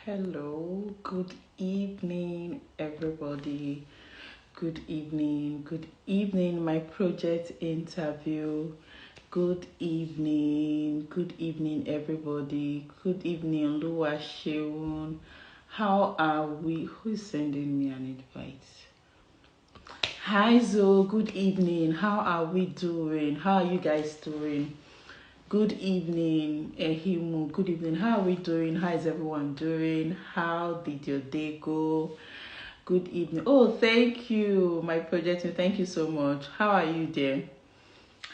Hello, good evening, everybody. Good evening, my project interview. Good evening, everybody. Good evening, Lua Sheun. How are we? Who's sending me an invite? Hi, Zo. Good evening. How are we doing? How are you guys doing? Good evening, Ehimu. Good evening. How are we doing? How is everyone doing? How did your day go? Good evening. Oh, thank you, my project. Thank you so much. How are you there?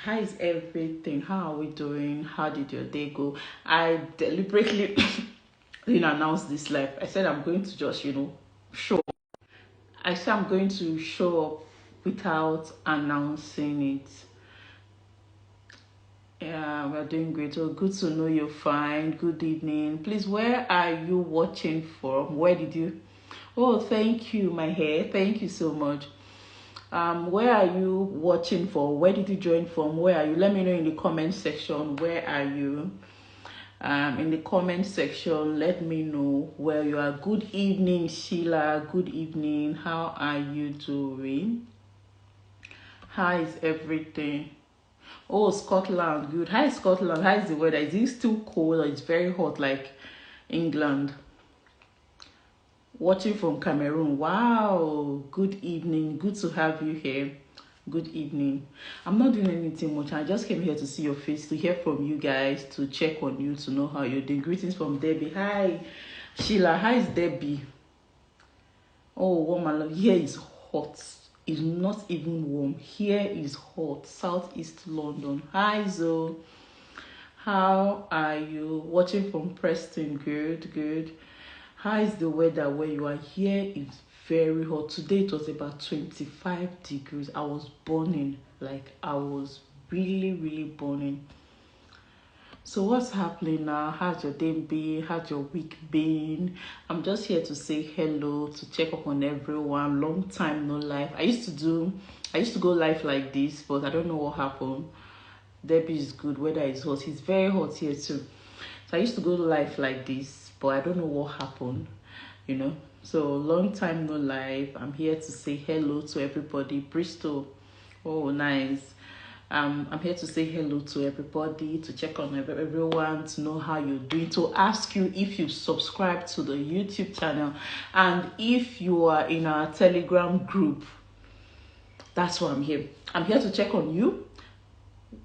How is everything? How are we doing? How did your day go? I deliberately didn't announce this live. I said I'm going to just, show. I said I'm going to show up without announcing it. Yeah, we're doing great. Well, good to know you're fine. Good evening. Please, where are you watching from? Where did you? Oh, thank you, my hair. Thank you so much. Where are you watching for? Where did you join from? Where are you? Let me know in the comment section. Where are you? In the comment section, let me know where you are. Good evening, Sheila. Good evening. How are you doing? How is everything? Oh, Scotland, good. Hi, Scotland. How is the weather? Is it still cold or it's very hot like England? Watching from Cameroon. Wow. Good evening. Good to have you here. Good evening. I'm not doing anything much. I just came here to see your face, to hear from you guys, to check on you, to know how you're doing. Greetings from Debbie. Hi, Sheila. How is Debbie? Oh, warm and love. Here is hot. It's not even warm. Here is hot. Southeast London. Hi, Zoe. How are you? Watching from Preston. Good, good. How is the weather where you are? Here is very hot. Today it was about 25 degrees. I was burning. Like I was really, really burning. So what's happening now? How's your day been? How's your week been? I'm just here to say hello, to check up on everyone. Long time no live. I used to go live like this, but I don't know what happened. Debbie is good. Weather is hot. It's very hot here too. So I used to go live like this, but I don't know what happened. So long time no live. I'm here to say hello to everybody. Bristol. Oh, nice. I'm here to say hello to everybody, to check on everyone, to know how you're doing, to ask you if you've subscribed to the YouTube channel, and if you are in our Telegram group. That's why I'm here. I'm here to check on you.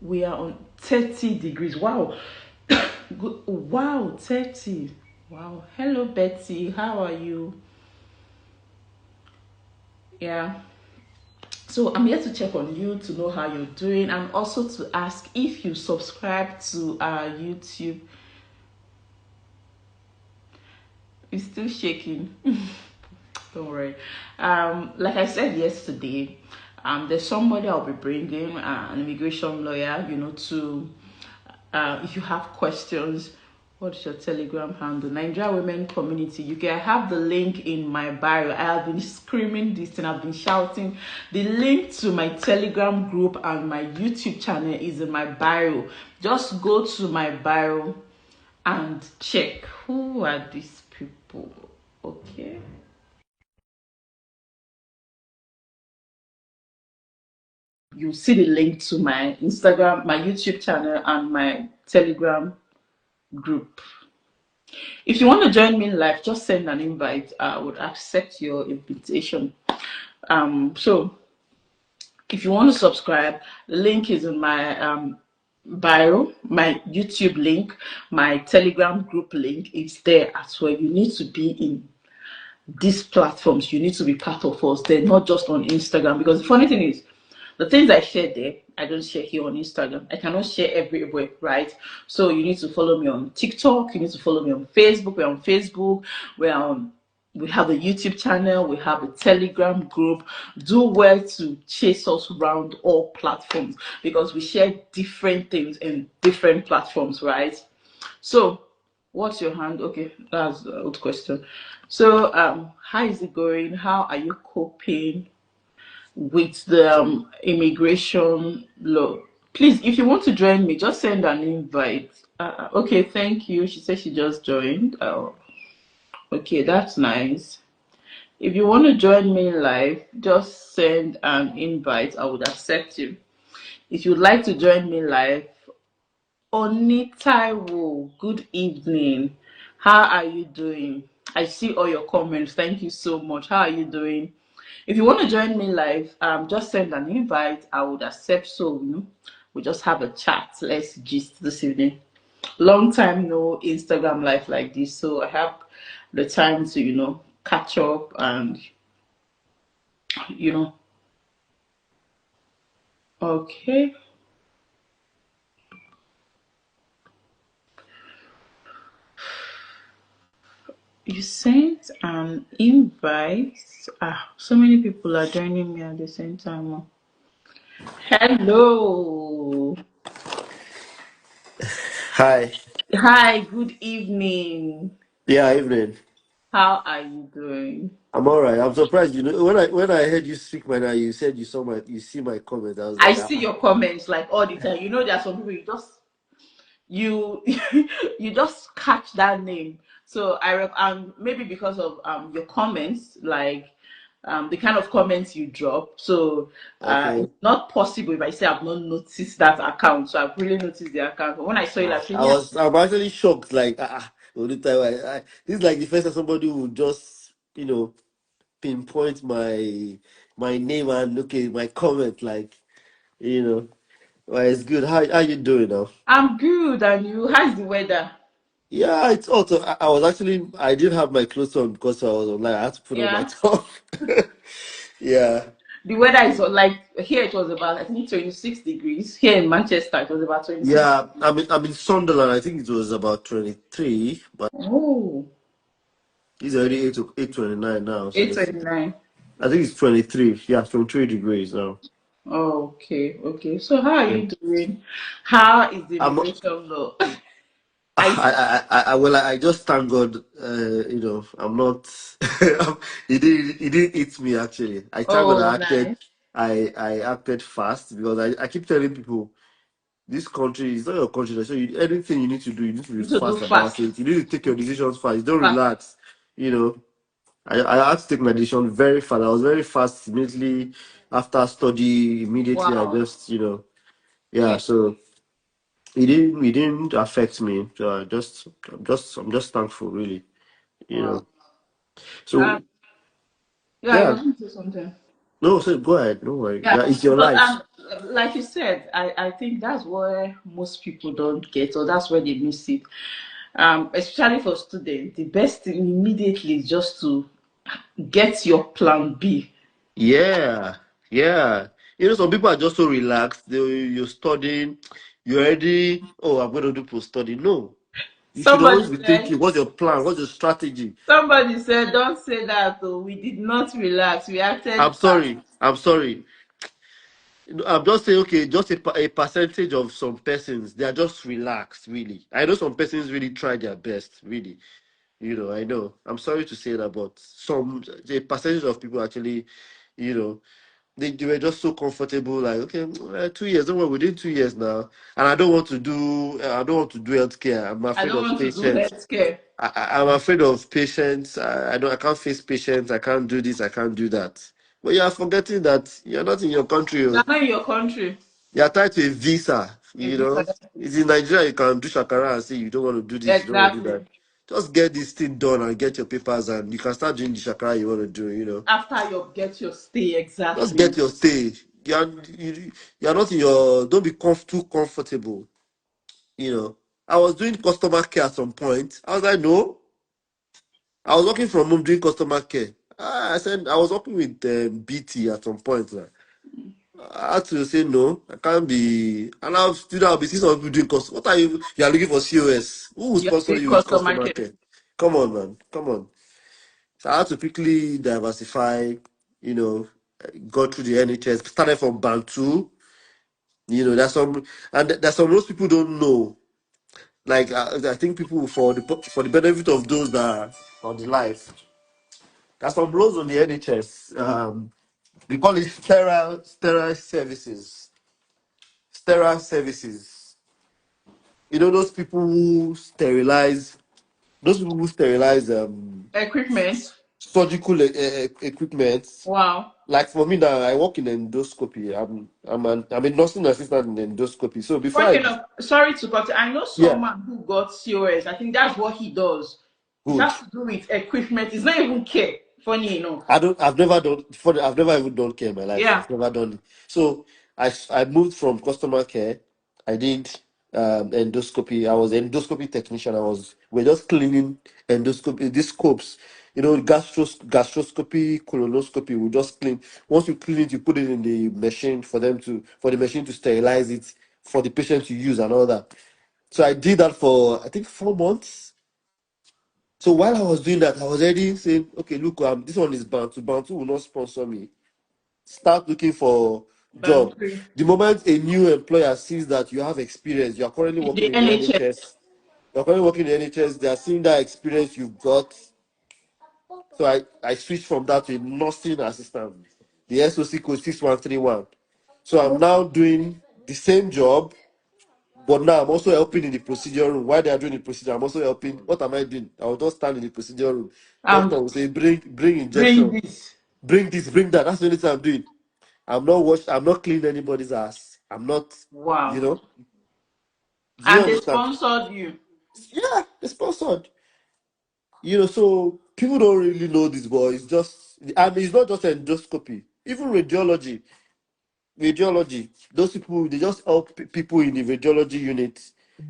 We are on 30 degrees. Wow. Good. Wow, 30. Wow. Hello, Betty. How are you? Yeah. So I'm here to check on you, to know how you're doing, and also to ask if you subscribe to our YouTube. It's still shaking. Don't worry. Like I said yesterday, there's somebody I'll be bringing, an immigration lawyer, to if you have questions. What's your Telegram handle? Nigeria Women Community UK. I have the link in my bio. I have been screaming this and I've been shouting. The link to my Telegram group and my YouTube channel is in my bio. Just go to my bio and check. Who are these people? Okay. You'll see the link to my Instagram, my YouTube channel, and my Telegram group. If you want to join me live, just send an invite. I would accept your invitation. So if you want to subscribe, the link is in my bio, my YouTube link, my Telegram group link is there as well. You need to be in these platforms. You need to be part of us. They're not just on Instagram, because the funny thing is, the things I share there, I don't share here on Instagram. I cannot share everywhere, right? So you need to follow me on TikTok. You need to follow me on Facebook. We're on Facebook. We have the YouTube channel. We have a Telegram group. Do well to chase us around all platforms, because we share different things in different platforms, right? So what's your hand? Okay, that's the old question. So how is it going? How are you coping with the immigration law? Please, if you want to join me, just send an invite. Okay, thank you. She said she just joined. Okay, that's nice. If you want to join me live, just send an invite. I would accept you. If you'd like to join me live, Onitaiwo, good evening. How are you doing? I see all your comments. Thank you so much. How are you doing? If you want to join me live, just send an invite. I would accept. So, we just have a chat. Let's gist this evening. Long time no Instagram live like this, so I have the time to catch up and you know. Okay, you sent an invite. So many people are joining me at the same time. Oh. Hello. Hi. Hi, good evening. Yeah, evening. How are you doing? I'm all right. I'm surprised. When I heard you speak, man, you said you see my comment. I was I like, see your comments like all the time. There are some people you you just catch that name. So maybe because of your comments, like the kind of comments you drop. So okay. it's not possible if I say I've not noticed that account. So I've really noticed the account. But when I saw it, like, yeah, I'm actually shocked. Like, all the time. This is like the first time somebody would just, pinpoint my name and okay, my comment. Like, you know, well, it's good. How you doing now? I'm good. And you? How's the weather? Yeah, it's also. I didn't have my clothes on because I was online. I had to put on my Yeah. top. Yeah. The weather is like here. It was about I think 26 degrees. Here in Manchester, it was about 26. Yeah, I'm in Sunderland. I think it was about 23, but Oh, it's already 8:29 now. So 8:29. I think it's 23. Yeah, 23 degrees now. Okay, okay. So how are Yeah. you doing? How is the I'm immigration law? I I just thank God. I'm not. He didn't eat me actually. I thank God oh I acted. nice. I acted fast because I keep telling people this country is not your country. So anything you need to do, you need to be You need to do fast about fast, it. You need to take your decisions fast. You don't fast. relax. You know. I had to take my decision very fast. I was very fast immediately after study. Immediately, I Wow. just, yeah. So it didn't affect me. So I'm just thankful, really. You Wow. know. Um, So yeah, you yeah, were going to say something. no, so go ahead. No worry. Yeah, Yeah, it's your but life. like you said, I think that's where most people don't get, or that's where they miss it. Especially for students, the best thing immediately is just to get your plan B. Yeah, yeah. Some people are just so relaxed. You're studying. You're already. Oh, I'm going to do post study. No, you should always Somebody be said, thinking. What's your plan? What's your strategy? don't say that. Oh, we did not relax. We acted I'm fast. sorry. I'm sorry. I'm just saying, okay, just a percentage of some persons, they are just relaxed, really. I know some persons really try their best, really. I know. I'm sorry to say that, but a percentage of people actually, you know, they were just so comfortable, like, okay, 2 years, don't worry, within 2 years now. And I don't want to do healthcare. I'm I afraid don't of want to do patients. healthcare. I'm afraid of patients. I can't face patients. I can't do this. I can't do that. But you are forgetting that you're not in your country. You're Oh. not in your country. You are tied to a visa. If it's It's in Nigeria. You can do shakara and say you don't want to do this. You don't want to do that. exactly Just get this thing done and get your papers, and you can start doing the shakara you want to do. after you get your stay, Just exactly. get your stay. You are not in your. Don't be too comfortable. You know. I was doing customer care at some point. I was like, no. I was working from home doing customer care. I said I was working with BT at some point. Like. I had to say no. I can't be. And I'll be seeing some people doing cost. What are you? You are looking for COS. Who will You're sponsor doing you with customer customer care. care? Come on, man. Come on. So I had to quickly diversify. You know, go through the NHS. Started from band two. There's some, and there's some most people don't know. Like I think people for the benefit of those that are on the life. There's some roles on the NHS. We call it sterile services. Sterile services. Those people who sterilize those people who sterilize Equipment. surgical equipment. Wow. Like for me now, I work in endoscopy. I'm a nursing assistant in endoscopy. So before Funny I enough, sorry to cut. I know yeah, someone who got COS. I think that's what he does. It good. has to do with equipment. It's not even care. Funny enough. I've never done for I've never even done care in my life. Yeah. I've never done it. So I moved from customer care. I did endoscopy. I was endoscopy technician. We're just cleaning endoscopy these scopes. You know, gastroscopy, colonoscopy. We just clean. Once you clean it, you put it in the machine for the machine to sterilize it for the patient to use and all that. So I did that for I think 4 months. So while I was doing that, I was already saying, okay, look, this one is Bantu. Bantu will not sponsor me. Start looking for job. Boundary. The moment a new employer sees that you have experience, you are currently In working the in the NHS. NHS. You're currently working in the NHS. They are seeing that experience you've got. So I switched from that to a nursing assistant, the SOC code 6131. So I'm now doing the same job, but now I'm also helping in the procedure room. While they are doing the procedure, I'm also helping. What am I doing? I will just stand in the procedure room. Doctor Um, will say, bring bring injection, this. bring this, bring that. That's the only thing I'm doing. I'm not cleaning anybody's ass. I'm not, you Wow. know. Do you And they understand? sponsored you. Yeah, it's sponsored. You know, so people don't really know this, but it's just, and it's not just endoscopy, even radiology. Radiology, those people, they just help people in the radiology unit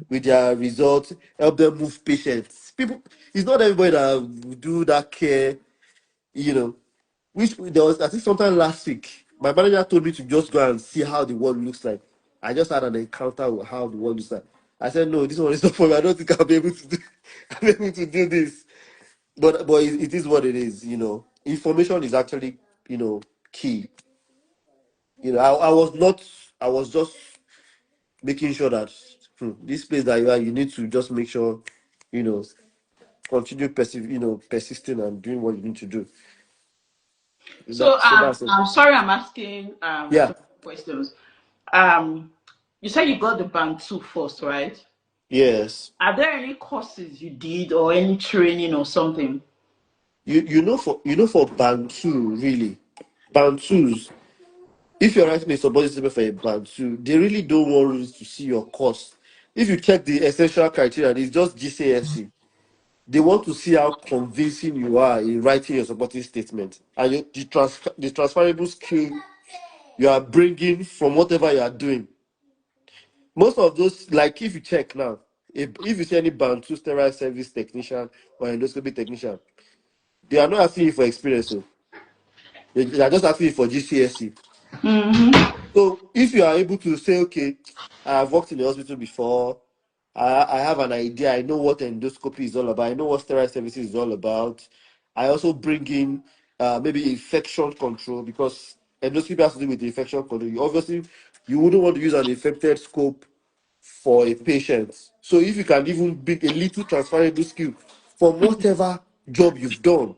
with their results, help them move patients. People, it's not everybody that will do that care, you know. Which there was, I think, sometime last week, my manager told me to just go and see how the world looks like. I just had an encounter with how the world looks like. I said, no, this one is not for me. I don't think I'll be able to do, I'll be able to do this. But it is what it is, you know. Information is actually, key. You know, I was just making sure that this place that you are, you need to just make sure, you know, continue persisting and doing what you need to do. So So that's it. I'm sorry I'm asking Yeah. so many questions. Um you said you got the band two first, right? Yes. Are there any courses you did or any training or something? For band two, really, band twos, if you're writing a supporting statement for a band two, they really don't want you to see your course. If you check the essential criteria, it's just GCSE. They want to see how convincing you are in writing your supporting statement and the transferable skill you are bringing from whatever you are doing. Most of those, like if you check now, if you see any band two sterile service technician or endoscopy technician, they are not asking you for experience. So they are just asking you for GCSE. Mm-hmm. So if you are able to say, okay, I have worked in the hospital before, I have an idea, I know what endoscopy is all about, I know what sterile services is all about. I also bring in maybe infection control because endoscopy has to do with infection control. Obviously, you wouldn't want to use an infected scope for a patient. So if you can even bring a little transferable skill from whatever job you've done,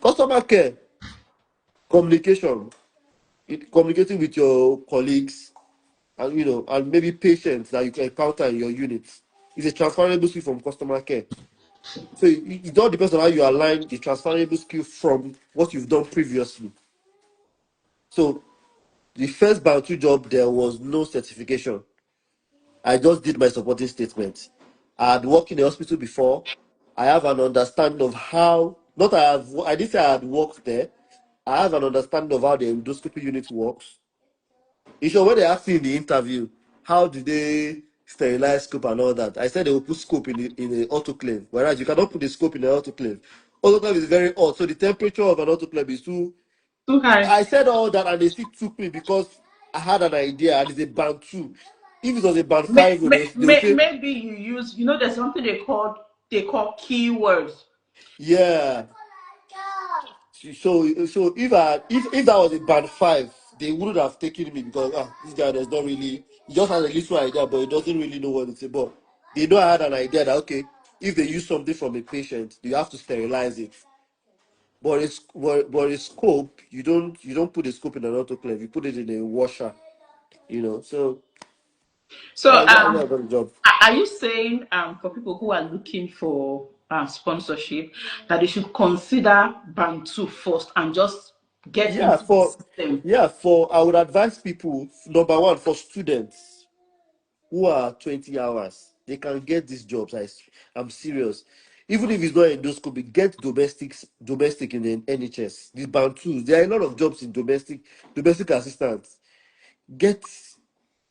customer care, communication, communicating with your colleagues, and and maybe patients that you can encounter in your units. It's a transferable skill from customer care. So it all depends on how you align the transferable skill from what you've done previously. So the first Bantu job, there was no certification. I just did my supporting statement. I had worked in the hospital before. I have an understanding of how, not I didn't say I had worked there. I have an understanding of how the endoscopy unit works. You sure when they asked me in the interview, how do they sterilize scope and all that? I said they will put scope in the autoclave, whereas you cannot put the scope in the autoclave. Autoclave is very hot, so the temperature of an autoclave is too. Too high. I said all that, and they still took me because I had an idea, and it's a band two. If it was a band five, they would say, Maybe you use, there's something they call keywords. yeah. So if that was a band five, they wouldn't have taken me because this guy does not really, he just has a little idea, but he doesn't really know what to say. But they know I had an idea that okay, if they use something from a patient, you have to sterilize it. But a scope, you don't put a scope in an autoclave, you put it in a washer, So So, That's how I got the job. are you saying for people who are looking for sponsorship that they should consider band two first and just get Yeah, into the for system? I would advise people, number one, for students who are 20 hours, they can get these jobs. I'm serious. Even if it's not endoscopy, get domestic in the NHS. These band twos. There are a lot of jobs in domestic assistants. Get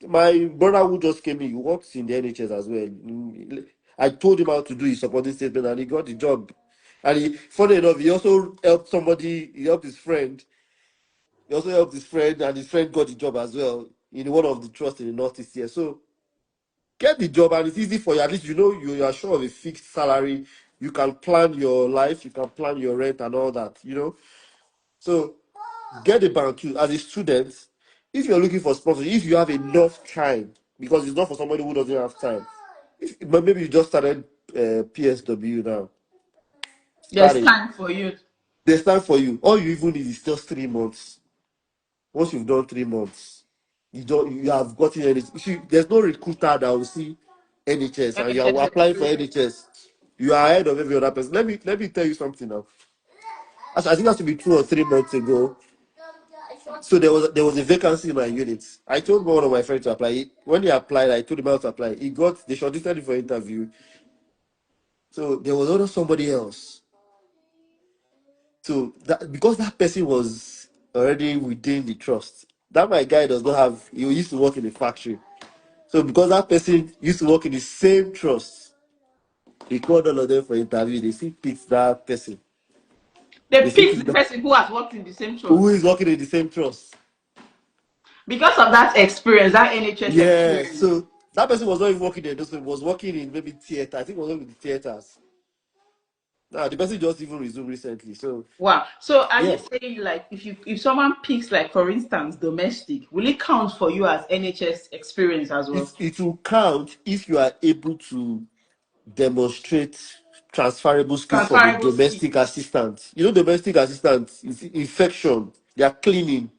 my brother who just came in, he works in the NHS as well. I told him how to do his supporting statement and he got the job. And funny enough, he also helped somebody, he helped his friend. He also helped his friend, and his friend got the job as well in one of the trusts in the Northeast here. So get the job, and it's easy for you. At least you know you are sure of a fixed salary. You can plan your life, you can plan your rent and all that, So get the band too as a student. If you're looking for sponsorship, if you have enough time, because it's not for somebody who doesn't have time. But maybe you just started PSW now. There's Started. time for you. There's time for you. All you even need is just 3 months. Once you've done 3 months, you have gotten NHS. You see, there's no recruiter that will see NHS and you NHS are applying for experience. NHS. You are ahead of every other person. Let me tell you something now. I think that should be 2 or 3 months ago. So there was a vacancy in my unit. I told one of my friends to apply. When he applied, I told him how to apply. They shortlisted him for interview. So there was also somebody else. So that because that person was already within the trust, that my guy does not have. He used to work in a factory. So because that person used to work in the same trust, they called all of them for interview. They still picked that person. They They still picked picked the that person who has worked in the same who trust is working in the same trust. because of that experience, that NHS Yeah. experience. So that person was not even working there. This person was working in maybe theater. I think it was working in the theaters. Now the person just even resumed recently. So Wow. So are you yeah, saying like if someone picks like for instance domestic, will it count for you as NHS experience as well? it will count if you are able to demonstrate transferable skills from a Transferable skill. domestic assistant. Domestic assistant is infection. They are cleaning.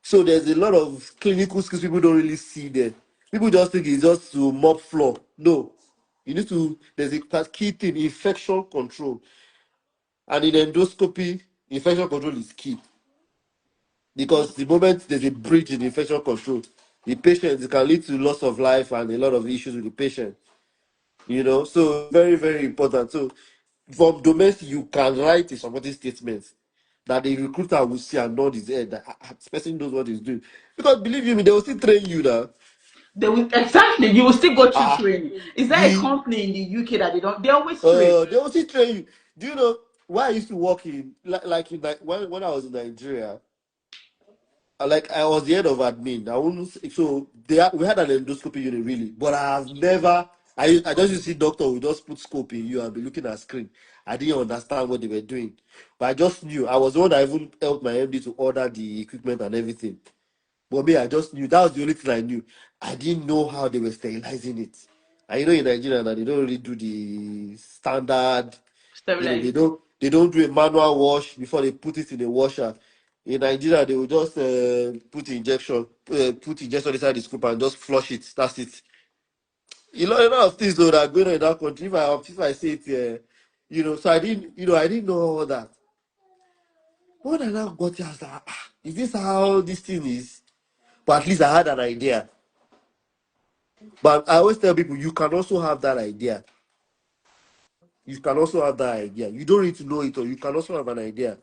So there's a lot of clinical skills people don't really see there. People just think it's just to mop floor. No. There's a key thing, infection control. And in endoscopy, infection control is key. Because the moment there's a breach in infection control, the patient, it can lead to loss of life and a lot of issues with the patient. So very, very important. So from domestic, you can write a supporting statement that the recruiter will see and nod his head that this person knows what he's doing. Because believe you me, they will still train you now. They will exactly you will still go through Ah, training. Is there a the company in the UK that they always train? they will still train you. Do you know why I used to work in like when I was in Nigeria? Like I was the head of admin. I wouldn't say, so we had an endoscopy unit really, but I have never. I just used to see doctor who just put scope in you and be looking at screen. I didn't understand what they were doing, but I just knew I was the one that even helped my MD to order the equipment and everything. But me, I just knew that was the only thing I knew. I didn't know how they were sterilizing it. And in Nigeria now they don't really do the standard. Stabilize. They don't do a manual wash before they put it in a washer. In Nigeria, they will just put injection inside the scoop and just flush it. That's it. A lot of things though that are going on in that country. If I say it, so I didn't know all that. When I now got here, I was like, is this how this thing is? But at least I had an idea. But I always tell people, you can also have that idea. You can also have that idea. You don't need to know it, or you can also have an idea.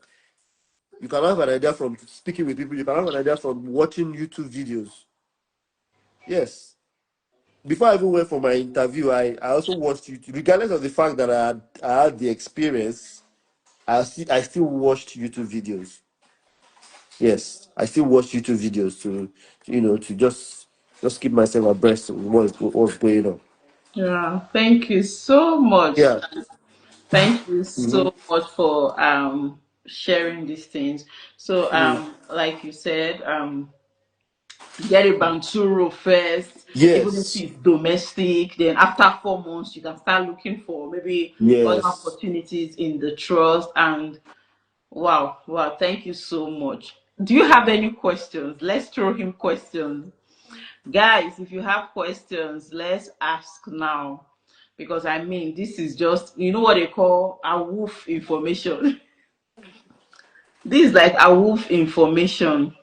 You can have an idea from speaking with people. You can have an idea from watching YouTube videos. Yes. Before I even went for my interview, I also watched YouTube. Regardless of the fact that I had the experience, I still watched YouTube videos. Yes, I still watch YouTube videos to just keep myself abreast of what's going on. Yeah. Thank you so much. Yeah. Thank you Mhm. so much for sharing these things. So like you said, get a Banturo first, even if Yes. it's domestic. Then after 4 months, you can start looking for maybe other Yes. opportunities in the trust. And wow, wow, thank you so much. Do you have any questions? Let's throw him questions. Guys, if you have questions, let's ask now. Because I mean, this is just, you know what they call a wolf information. This is like a wolf information.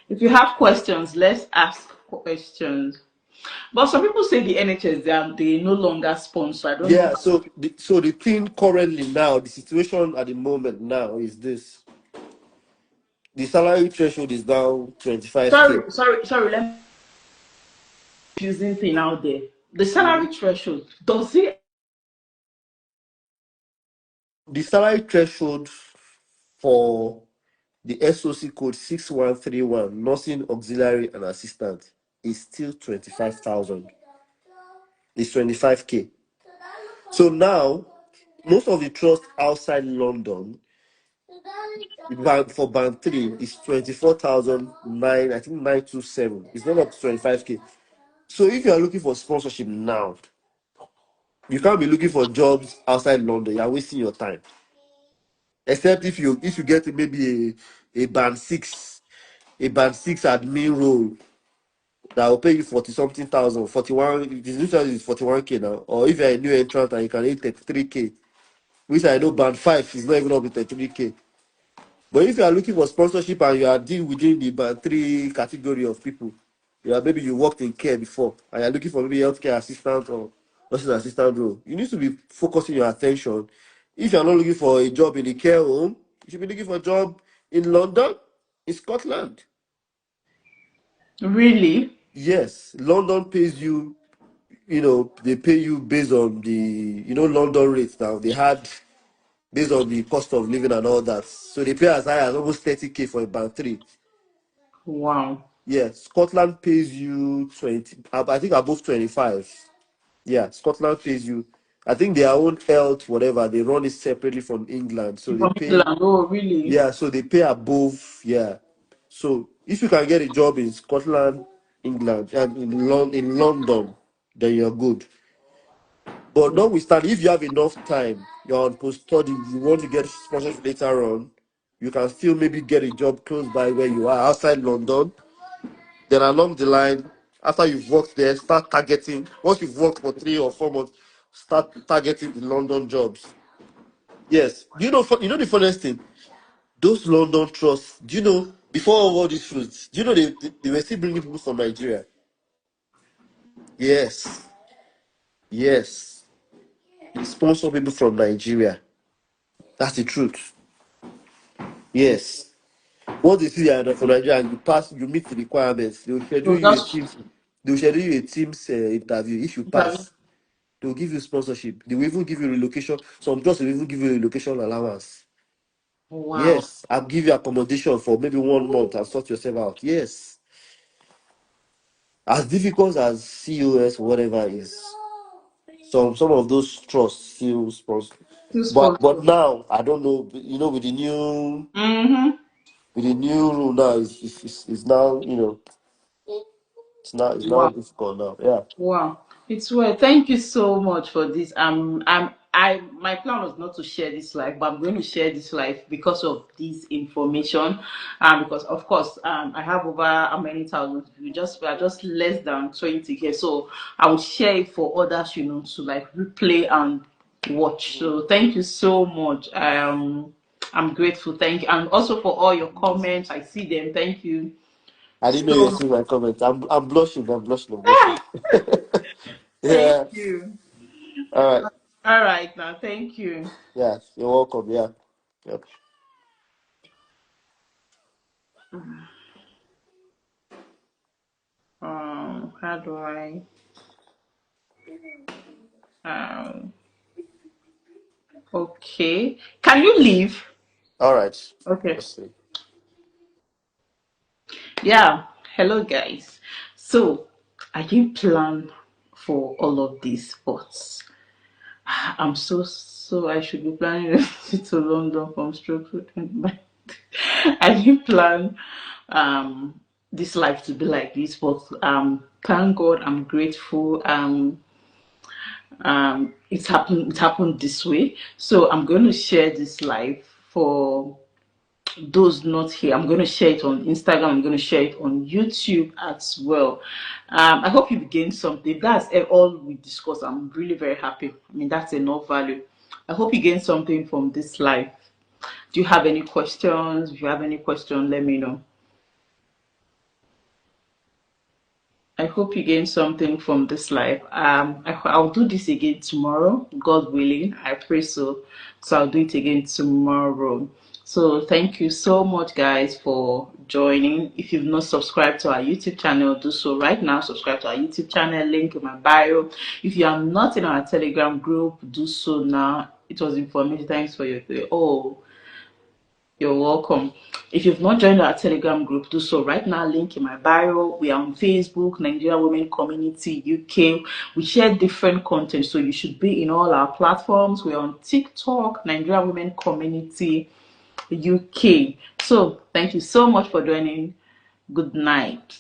If you have questions, let's ask questions. But some people say the NHS they no longer sponsor. I don't know. Yeah, so the thing currently now, the situation at the moment now is this. The salary threshold is now 25K. Sorry. Let me using thing out there. The Mhm. salary threshold does it The salary threshold for the SOC code 6131, nursing auxiliary and assistant, is still 25,000. It's 25K. So now, most of the trust outside London, for band 3, is 24,009, I think 927. It's not up to 25K. So if you are looking for sponsorship now, you can't be looking for jobs outside London. You are wasting your time. Except if you get maybe a band six admin role that will pay you 40 something thousand, 41. The new salary is 41K now. Or if you're a new entrant and you can hit 33K, which I know band 5 is not even up to 33K. But if you are looking for sponsorship and you are dealing within the band 3 category of people, maybe you worked in care before and you're looking for maybe healthcare assistant or nursing assistant role, you need to be focusing your attention. If you're not looking for a job in the care home, you should be looking for a job in London, in Scotland. really? Yes, London pays you, they pay you based on the, London rates now. They had based on the cost of living and all that. So they pay as high as almost 30K for a band 3. Wow. Yeah, Scotland pays you 20, I think above 25. Yeah, Scotland pays you. I think their own health, whatever, they run it separately from England. So they From pay, England. Oh, really? yeah, so they pay above, yeah. So if you can get a job in Scotland, England, and in London, then you're good. But notwithstanding, if you have enough time, you're on post study, you want to get sponsorship later on, you can still maybe get a job close by where you are outside London. Then along the line, after you've worked there, start targeting. Once you've worked for 3 or 4 months, start targeting the London jobs. Yes. You know the funniest thing? Those London trusts, do you know, before all these fruits, do you know they were still bringing people from Nigeria? Yes. Yes. They sponsor people from Nigeria. That's the truth. Yes. Once they see you are from Nigeria and you meet the requirements, they will schedule So you a just Teams. They will schedule you a Teams interview. If you interview. pass, they will give you sponsorship. They will even give you relocation. Some jobs will even give you relocation allowance. Wow. Yes, I'll give you accommodation for maybe 1 month and sort yourself out. Yes. As difficult as COS, whatever is, some of those trusts still sponsor. Still But sponsor. now I don't know. Mm-hmm. With the new rule now, is now it's now Wow. difficult now. Yeah. Wow, it's well. Thank you so much for this. My plan was not to share this live, but I'm going to share this live because of this information. Because of course, I have over how many thousands? We are just less than 20 here, so I will share it for others, to like replay and watch. So thank you so much. I'm grateful. Thank you, and also for all your comments. I see them. Thank you I didn't know you were so seeing my comment. I'm blushing. I'm blushing. I'm blushing. Thank Yeah. you. All right. All right, now. Thank you. Yeah. You're welcome. Yeah. Yep. How do I? Um, okay. Can you leave? All right. Okay. Let's see. Yeah. Hello, guys. So I didn't plan for all of this, but I'm so I should be planning a visit to London from stroke to I didn't plan this life to be like this, but thank God, I'm grateful. It happened this way, so I'm going to share this life for those not here, I'm going to share it on Instagram, I'm going to share it on YouTube as well. I hope you've gained something. That's all we discussed. I'm really very happy. I mean, that's enough value. I hope you gained something from this live. Do you have any questions? If you have any question, let me know. I hope you gain something from this live. I'll do this again tomorrow, God willing. I pray so. So I'll do it again tomorrow. So thank you so much, guys, for joining. If you've not subscribed to our YouTube channel, do so right now. Subscribe to our YouTube channel, link in my bio. If you are not in our Telegram group, do so now. It was informative. Thanks for your you're welcome. If you've not joined our Telegram group, do so right now. Link in my bio. We are on Facebook, Nigeria Women Community UK. We share different content, so you should be in all our platforms. We're on TikTok, Nigeria Women Community UK. So thank you so much for joining. Good night.